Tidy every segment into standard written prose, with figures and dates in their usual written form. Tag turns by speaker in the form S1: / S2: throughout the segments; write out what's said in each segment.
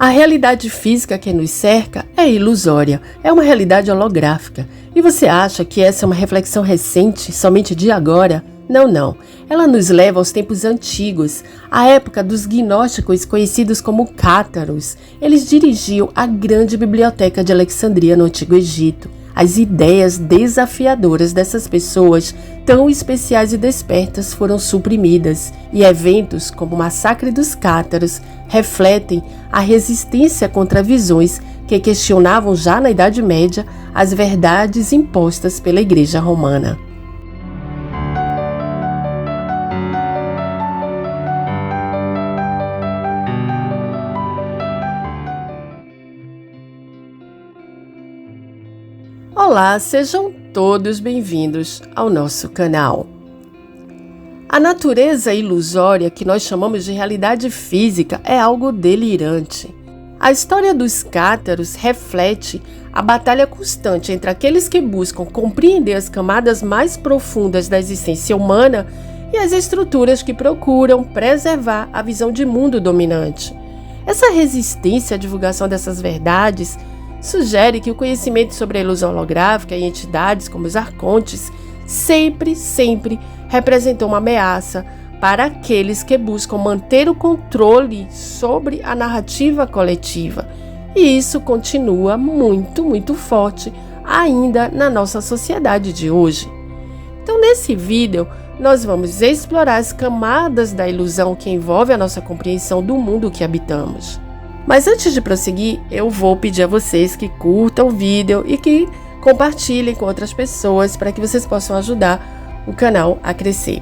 S1: A realidade física que nos cerca é ilusória, é uma realidade holográfica. E você acha que essa é uma reflexão recente, somente de agora? Não. Ela nos leva aos tempos antigos, à época dos gnósticos conhecidos como cátaros. Eles dirigiam a grande biblioteca de Alexandria no Antigo Egito. As ideias desafiadoras dessas pessoas, tão especiais e despertas, foram suprimidas, e eventos como o massacre dos cátaros refletem a resistência contra visões que questionavam já na Idade Média as verdades impostas pela Igreja Romana. Olá, sejam todos bem-vindos ao nosso canal. A natureza ilusória que nós chamamos de realidade física é algo delirante. A história dos cátaros reflete a batalha constante entre aqueles que buscam compreender as camadas mais profundas da existência humana e as estruturas que procuram preservar a visão de mundo dominante. Essa resistência à divulgação dessas verdades sugere que o conhecimento sobre a ilusão holográfica e entidades como os arcontes sempre representou uma ameaça para aqueles que buscam manter o controle sobre a narrativa coletiva. E isso continua muito forte ainda na nossa sociedade de hoje. Então, nesse vídeo, nós vamos explorar as camadas da ilusão que envolve a nossa compreensão do mundo que habitamos. Mas antes de prosseguir, eu vou pedir a vocês que curtam o vídeo e que compartilhem com outras pessoas para que vocês possam ajudar o canal a crescer.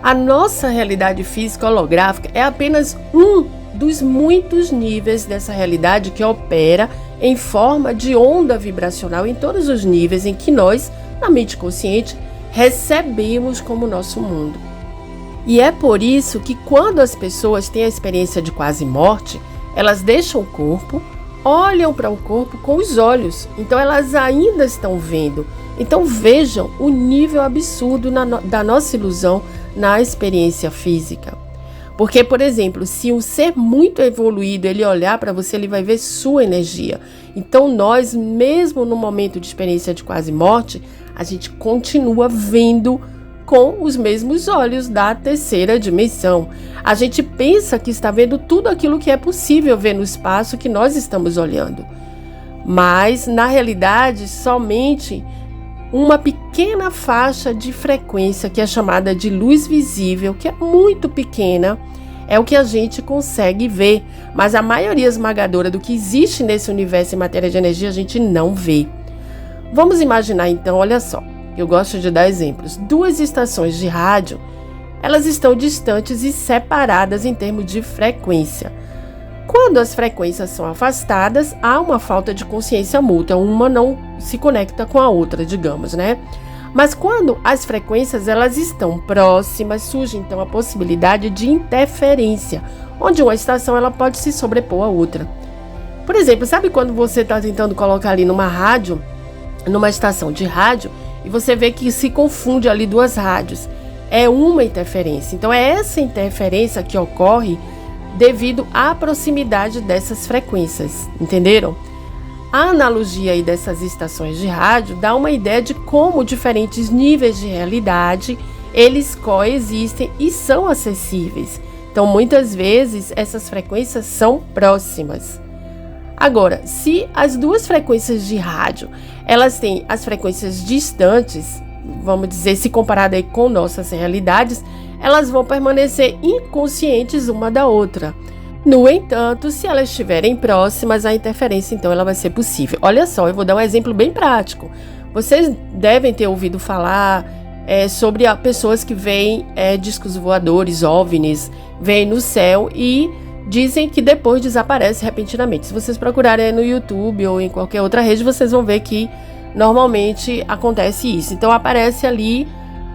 S1: A nossa realidade física holográfica é apenas um dos muitos níveis dessa realidade que opera em forma de onda vibracional em todos os níveis em que nós, na mente consciente, recebemos como nosso mundo. E é por isso que quando as pessoas têm a experiência de quase morte, elas deixam o corpo, olham para o corpo com os olhos, então elas ainda estão vendo. Então vejam o nível absurdo da nossa ilusão na experiência física. Porque, por exemplo, se um ser muito evoluído ele olhar para você, ele vai ver sua energia. Então nós, mesmo no momento de experiência de quase morte, a gente continua vendo com os mesmos olhos da terceira dimensão. A gente pensa que está vendo tudo aquilo que é possível ver no espaço que nós estamos olhando. Mas, na realidade, somente uma pequena faixa de frequência, que é chamada de luz visível, que é muito pequena, é o que a gente consegue ver. Mas a maioria esmagadora do que existe nesse universo em matéria de energia, a gente não vê. Vamos imaginar então, olha só. Eu gosto de dar exemplos. 2 estações de rádio, elas estão distantes e separadas em termos de frequência. Quando as frequências são afastadas, há uma falta de consciência mútua. Uma não se conecta com a outra, digamos, né? Mas quando as frequências elas estão próximas, surge então a possibilidade de interferência, onde uma estação ela pode se sobrepor à outra. Por exemplo, sabe quando você está tentando colocar ali numa estação de rádio, e você vê que se confunde ali 2 rádios. É uma interferência. Então, é essa interferência que ocorre devido à proximidade dessas frequências. Entenderam? A analogia aí dessas estações de rádio dá uma ideia de como diferentes níveis de realidade eles coexistem e são acessíveis. Então, muitas vezes, essas frequências são próximas. Agora, se as 2 frequências de rádio, elas têm as frequências distantes, vamos dizer, se comparada aí com nossas realidades, elas vão permanecer inconscientes uma da outra. No entanto, se elas estiverem próximas, a interferência, então, ela vai ser possível. Olha só, eu vou dar um exemplo bem prático. Vocês devem ter ouvido falar sobre pessoas que veem discos voadores, OVNIs, veem no céu e dizem que depois desaparece repentinamente. Se vocês procurarem no YouTube ou em qualquer outra rede, vocês vão ver que normalmente acontece isso. Então aparece ali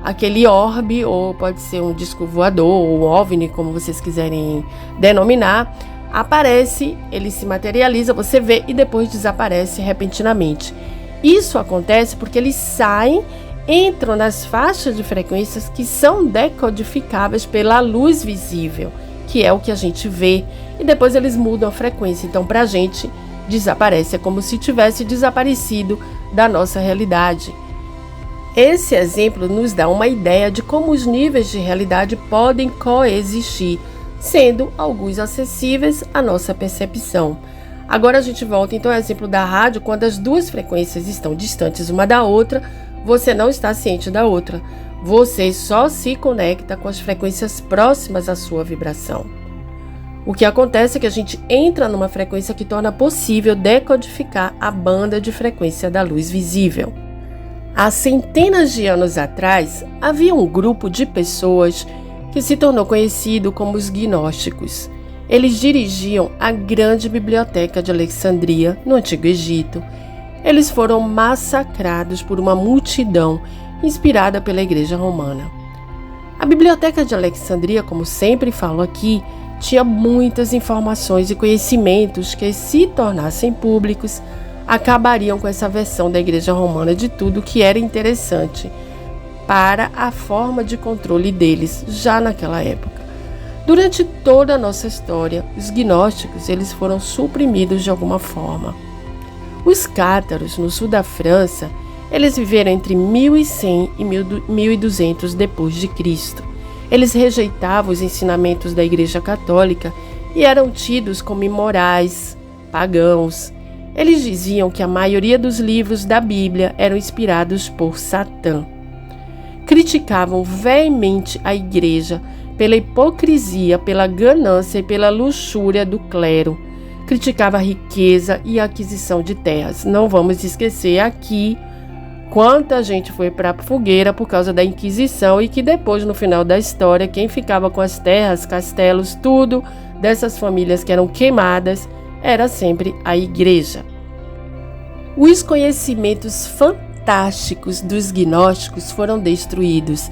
S1: aquele orbe, ou pode ser um disco voador, ou OVNI, como vocês quiserem denominar. Aparece, ele se materializa, você vê e depois desaparece repentinamente. Isso acontece porque eles saem, entram nas faixas de frequências que são decodificáveis pela luz visível, que é o que a gente vê, e depois eles mudam a frequência. Então, para a gente, desaparece. É como se tivesse desaparecido da nossa realidade. Esse exemplo nos dá uma ideia de como os níveis de realidade podem coexistir, sendo alguns acessíveis à nossa percepção. Agora a gente volta então ao exemplo da rádio. Quando as duas frequências estão distantes uma da outra, você não está ciente da outra. Você só se conecta com as frequências próximas à sua vibração. O que acontece é que a gente entra numa frequência que torna possível decodificar a banda de frequência da luz visível. Há centenas de anos atrás, havia um grupo de pessoas que se tornou conhecido como os gnósticos. Eles dirigiam a grande biblioteca de Alexandria, no Antigo Egito. Eles foram massacrados por uma multidão inspirada pela Igreja Romana. A biblioteca de Alexandria, como sempre falo aqui, tinha muitas informações e conhecimentos que, se tornassem públicos, acabariam com essa versão da Igreja Romana de tudo que era interessante para a forma de controle deles já naquela época. Durante toda a nossa história, os gnósticos eles foram suprimidos de alguma forma. Os cátaros, no sul da França, eles viveram entre 1100 e 1200 depois de Cristo. Eles rejeitavam os ensinamentos da Igreja Católica e eram tidos como imorais, pagãos. Eles diziam que a maioria dos livros da Bíblia eram inspirados por Satã. Criticavam veemente a Igreja pela hipocrisia, pela ganância e pela luxúria do clero. Criticava a riqueza e a aquisição de terras. Não vamos esquecer aqui quanta gente foi para a fogueira por causa da Inquisição e que depois, no final da história, quem ficava com as terras, castelos, tudo dessas famílias que eram queimadas, era sempre a Igreja. Os conhecimentos fantásticos dos gnósticos foram destruídos.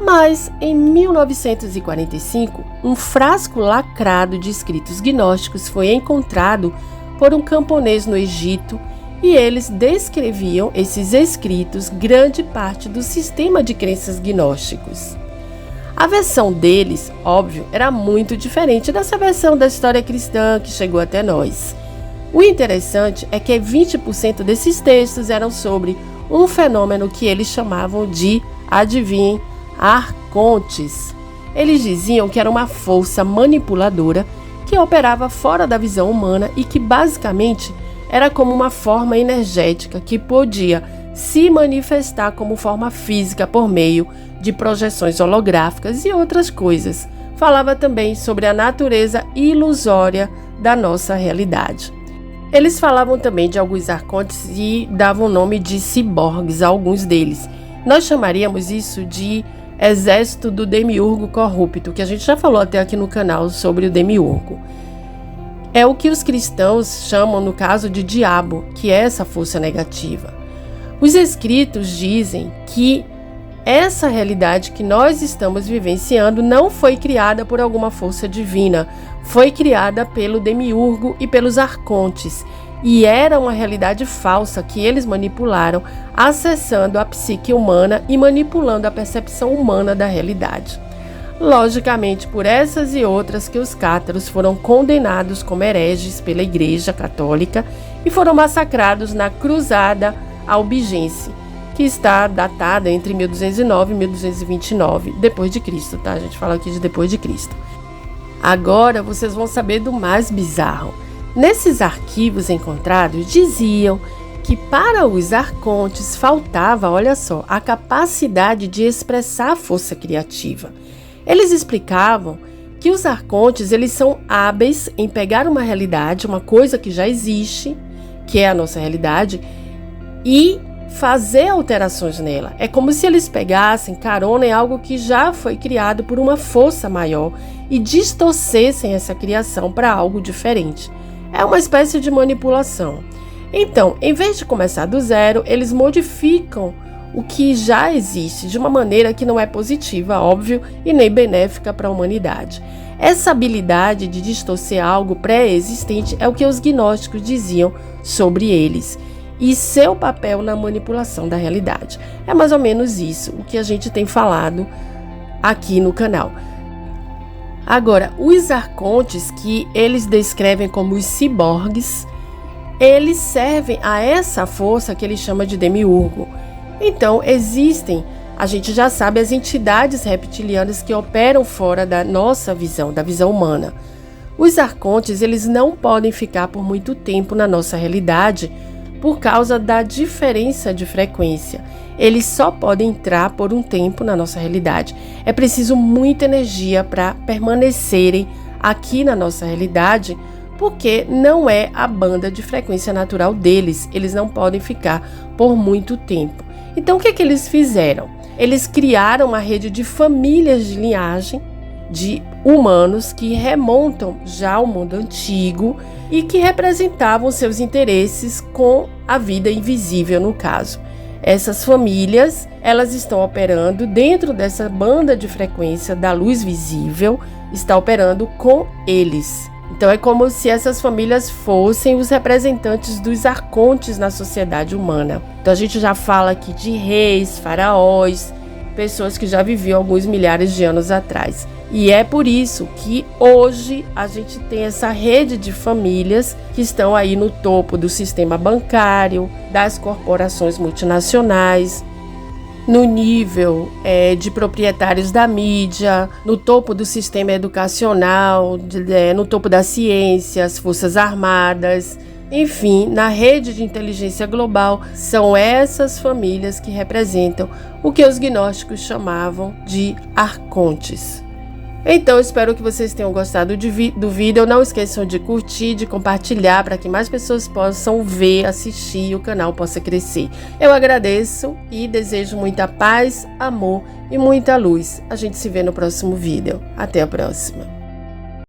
S1: Mas, em 1945, um frasco lacrado de escritos gnósticos foi encontrado por um camponês no Egito e eles descreviam esses escritos grande parte do sistema de crenças gnósticos. A versão deles, óbvio, era muito diferente dessa versão da história cristã que chegou até nós. O interessante é que 20% desses textos eram sobre um fenômeno que eles chamavam de, adivinhem, arcontes. Eles diziam que era uma força manipuladora que operava fora da visão humana e que basicamente era como uma forma energética que podia se manifestar como forma física por meio de projeções holográficas e outras coisas. Falava também sobre a natureza ilusória da nossa realidade. Eles falavam também de alguns arcontes e davam o nome de ciborgues a alguns deles. Nós chamaríamos isso de exército do demiurgo corrupto, que a gente já falou até aqui no canal sobre o demiurgo. É o que os cristãos chamam, no caso, de diabo, que é essa força negativa. Os escritos dizem que essa realidade que nós estamos vivenciando não foi criada por alguma força divina, foi criada pelo demiurgo e pelos arcontes, e era uma realidade falsa que eles manipularam, acessando a psique humana e manipulando a percepção humana da realidade. Logicamente, por essas e outras que os cátaros foram condenados como hereges pela Igreja Católica e foram massacrados na Cruzada Albigense, que está datada entre 1209 e 1229 depois de Cristo, tá? A gente fala aqui de depois de Cristo. Agora vocês vão saber do mais bizarro. Nesses arquivos encontrados, diziam que para os arcontes faltava, olha só, a capacidade de expressar a força criativa. Eles explicavam que os arcontes eles são hábeis em pegar uma realidade, uma coisa que já existe, que é a nossa realidade, e fazer alterações nela. É como se eles pegassem carona em algo que já foi criado por uma força maior e distorcessem essa criação para algo diferente. É uma espécie de manipulação. Então, em vez de começar do zero, eles modificam o que já existe de uma maneira que não é positiva, óbvio, e nem benéfica para a humanidade. Essa habilidade de distorcer algo pré-existente é o que os gnósticos diziam sobre eles e seu papel na manipulação da realidade. É mais ou menos isso o que a gente tem falado aqui no canal. Agora, os arcontes, que eles descrevem como os ciborgues, eles servem a essa força que ele chama de demiurgo. Então, existem, a gente já sabe, as entidades reptilianas que operam fora da nossa visão, da visão humana. Os arcontes, eles não podem ficar por muito tempo na nossa realidade por causa da diferença de frequência. Eles só podem entrar por um tempo na nossa realidade. É preciso muita energia para permanecerem aqui na nossa realidade, porque não é a banda de frequência natural deles. Eles não podem ficar por muito tempo. Então, o que é que eles fizeram? Eles criaram uma rede de famílias de linhagem de humanos que remontam já ao mundo antigo e que representavam seus interesses com a vida invisível, no caso. Essas famílias, elas estão operando dentro dessa banda de frequência da luz visível, está operando com eles. Então é como se essas famílias fossem os representantes dos arcontes na sociedade humana. Então a gente já fala aqui de reis, faraós, pessoas que já viviam alguns milhares de anos atrás. E é por isso que hoje a gente tem essa rede de famílias que estão aí no topo do sistema bancário, das corporações multinacionais, no nível de proprietários da mídia, no topo do sistema educacional, no topo da ciência, as forças armadas, enfim, na rede de inteligência global. São essas famílias que representam o que os gnósticos chamavam de arcontes. Então, espero que vocês tenham gostado do vídeo. Não esqueçam de curtir, de compartilhar para que mais pessoas possam ver, assistir e o canal possa crescer. Eu agradeço e desejo muita paz, amor e muita luz. A gente se vê no próximo vídeo. Até a próxima.